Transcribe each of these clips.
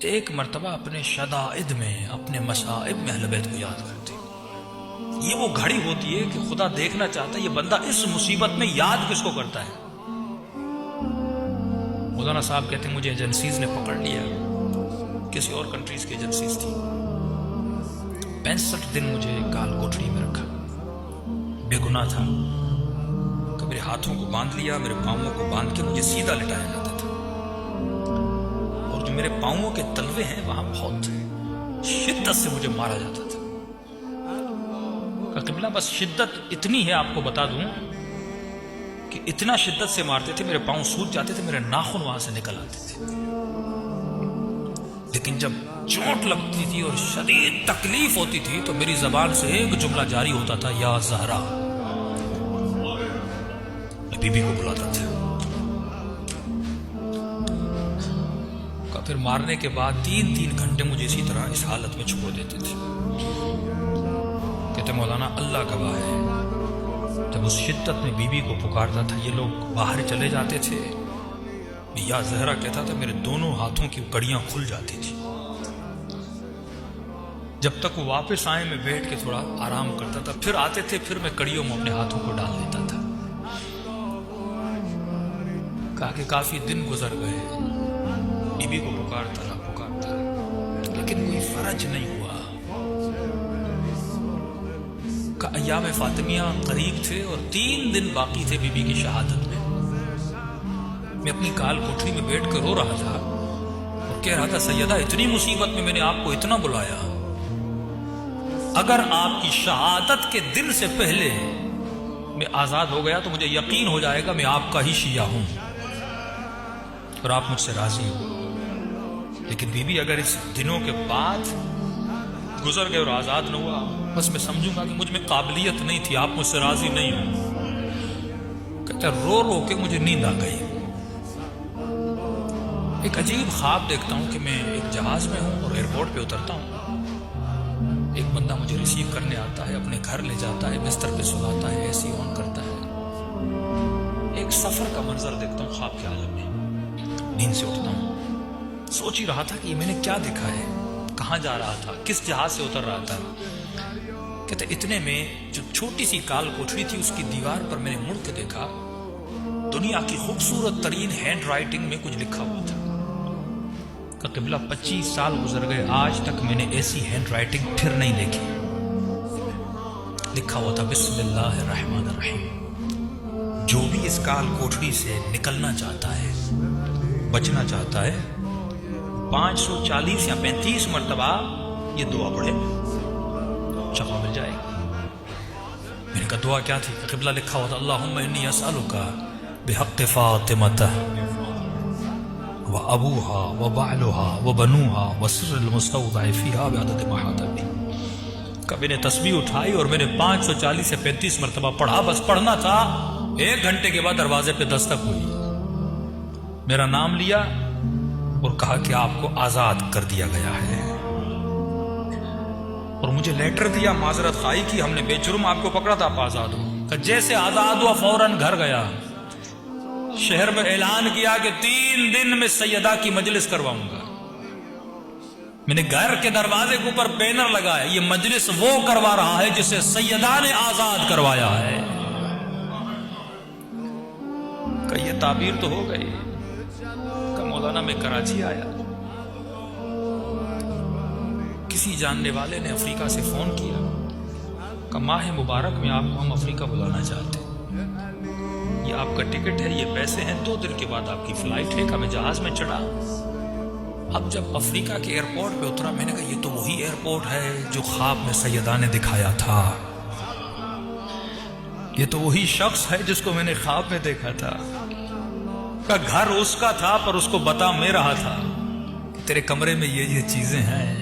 ایک مرتبہ اپنے شدائد میں، اپنے مصائب میں اہل بیت کو یاد کرتے. یہ وہ گھڑی ہوتی ہے کہ خدا دیکھنا چاہتا ہے یہ بندہ اس مصیبت میں یاد کس کو کرتا ہے. مولانا صاحب کہتے ہیں مجھے ایجنسیز نے پکڑ لیا، کسی اور کنٹریز کی ایجنسیز تھی. 65 دن مجھے کال کوٹڑی میں رکھا، بے گناہ تھا. کہ میرے ہاتھوں کو باندھ لیا، میرے پاؤں کو باندھ کے مجھے سیدھا لٹایا جاتا تھا. اور جو میرے پاؤں کے تلوے ہیں وہاں بہت شدت سے مجھے مارا جاتا تھا. قبلہ بس شدت اتنی ہے آپ کو بتا دوں کہ اتنا شدت سے مارتے تھے میرے پاؤں سوج جاتے تھے، میرے ناخن وہاں سے نکل آتے تھے. لیکن جب چوٹ لگتی تھی اور شدید تکلیف ہوتی تھی تو میری زبان سے ایک جملہ جاری ہوتا تھا، یا زہرا. میں بی بی کو بلاتا تھا. پھر مارنے کے بعد 3 گھنٹے مجھے اسی طرح اس حالت میں چھوڑ دیتے تھے. کہتے مولانا اللہ گواہ ہے، جب اس شدت میں بی بی کو پکارتا تھا یہ لوگ باہر چلے جاتے تھے، یا زہرا کہتا تھا میرے دونوں ہاتھوں کی کڑیاں کھل جاتی تھی. جب تک وہ واپس آئے میں بیٹھ کے تھوڑا آرام کرتا تھا، پھر آتے تھے، پھر میں کڑیوں میں اپنے ہاتھوں کو ڈال دیتا تھا. کہا کہ کافی دن گزر گئے، بی بی کو پکارتا رہا لیکن کوئی فرج نہیں ہوا. کہ ایام فاطمیہ قریب تھے اور 3 دن باقی تھے بی بی کی شہادت میں. میں اپنی کال کوٹری میں بیٹھ کر رو رہا تھا اور کہہ رہا تھا سیدہ اتنی مصیبت میں میں نے آپ کو اتنا بلایا، اگر آپ کی شہادت کے دن سے پہلے میں آزاد ہو گیا تو مجھے یقین ہو جائے گا میں آپ کا ہی شیعہ ہوں اور آپ مجھ سے راضی ہو. لیکن بی بی اگر اس دنوں کے بعد گزر گئے اور آزاد نہ ہوا بس میں سمجھوں گا کہ مجھ میں قابلیت نہیں تھی، آپ مجھ سے راضی نہیں ہو. کہتا رو رو کے مجھے نیند آ گئی. ایک عجیب خواب دیکھتا ہوں کہ میں ایک جہاز میں ہوں اور ایئرپورٹ پہ اترتا ہوں. ایک بندہ مجھے ریسیو کرنے آتا ہے، اپنے گھر لے جاتا ہے، بستر پہ سلاتا ہے، اے سی آن کرتا ہے. ایک سفر کا منظر دیکھتا ہوں خواب کے عالم میں. نیند سے اٹھتا ہوں، سوچ ہی رہا تھا کہ یہ میں نے کیا دیکھا ہے، کہاں جا رہا تھا، کس جہاز سے اتر رہا تھا. کہتے اتنے میں جو چھوٹی سی کال کوٹری تھی اس کی دیوار پر میں نے مڑ کے دیکھا، دنیا کی خوبصورت ترین ہینڈ رائٹنگ میں کچھ لکھا ہوا تھا. کہ قبلہ 25 سال گزر گئے، آج تک میں نے ایسی ہینڈ رائٹنگ پھر نہیں دیکھی. لکھا ہوا تھا بسم اللہ الرحمن الرحیم. جو بھی اس کال کوٹری سے نکلنا چاہتا ہے، بچنا چاہتا ہے، 540 یا 35 مرتبہ یہ دعا پڑھے، شفا مل جائے گی. میں نے کہا دعا کیا تھی؟ قبلہ لکھا ہوا تھا اللہم انی اسألک بحق فاطمہ وابوها وبعلها وبنوها وسر المستودع فیہا بعدد محاطبی. کبھی نے تسبیح اٹھائی اور میں نے 540 سے 35 مرتبہ پڑھا. بس پڑھنا تھا، 1 گھنٹے کے بعد دروازے پہ دستک ہوئی. میرا نام لیا اور کہا کہ آپ کو آزاد کر دیا گیا ہے، اور مجھے لیٹر دیا، معذرت خواہی کی، ہم نے بے جرم آپ کو پکڑا تھا، آپ آزاد ہو. جیسے آزاد ہوا فوراً گھر گیا، شہر میں اعلان کیا کہ 3 دن میں سیدہ کی مجلس کرواؤں گا. میں نے گھر کے دروازے کے اوپر بینر لگایا، یہ مجلس وہ کروا رہا ہے جسے سیدہ نے آزاد کروایا ہے. کہ یہ تعبیر تو ہو گئی. کہ مولانا میں کراچی آیا، کسی جاننے والے نے افریقہ سے فون کیا کہ ماہ مبارک میں آپ کو ہم افریقہ بلانا چاہتے ہیں، یہ آپ کا ٹکٹ ہے، یہ پیسے ہیں، 2 دن کے بعد آپ کی فلائٹ ہے. کہ میں جہاز میں چڑھا. اب جب افریقہ کے ایئرپورٹ پہ اترا میں نے کہا یہ تو وہی ایئرپورٹ ہے جو خواب میں سیدہ نے دکھایا تھا، یہ تو وہی شخص ہے جس کو میں نے خواب میں دیکھا تھا. کہ گھر اس کا تھا پر اس کو بتا میں رہا تھا کہ تیرے کمرے میں یہ چیزیں ہیں.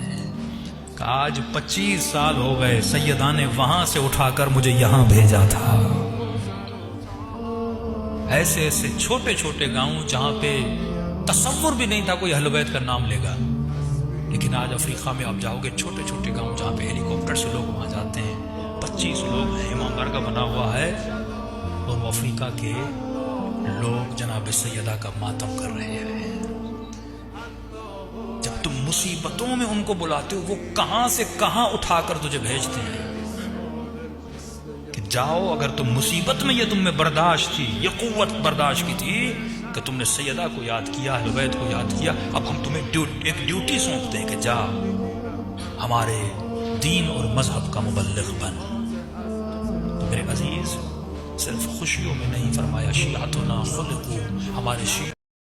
کہ آج 25 سال ہو گئے، سیدہ نے وہاں سے اٹھا کر مجھے یہاں بھیجا تھا. ایسے ایسے چھوٹے چھوٹے گاؤں جہاں پہ تصور بھی نہیں تھا کوئی اہل بیت کا نام لے گا، لیکن آج افریقہ میں آپ جاؤ گے چھوٹے چھوٹے گاؤں جہاں پہ ہیلی کاپٹر سے لوگ وہاں جاتے ہیں، 25 لوگ ہیں، امام بارگاہ بنا ہوا ہے اور وہ افریقہ کے لوگ جناب سیدہ کا ماتم کر رہے ہیں. جب تم مصیبتوں میں ان کو بلاتے ہو وہ کہاں سے کہاں اٹھا کر تجھے بھیجتے ہیں کہ جاؤ. اگر تم مصیبت میں یہ تم میں برداشت تھی، یہ قوت برداشت کی تھی کہ تم نے سیدہ کو یاد کیا، اہل بیت کو یاد کیا، اب ہم تمہیں ایک ڈیوٹی سونپتے ہیں کہ جا ہمارے دین اور مذہب کا مبلغ بن. تو میرے عزیز، صرف خوشیوں میں نہیں فرمایا شیعتنا خلقو، ہمارے شیعہ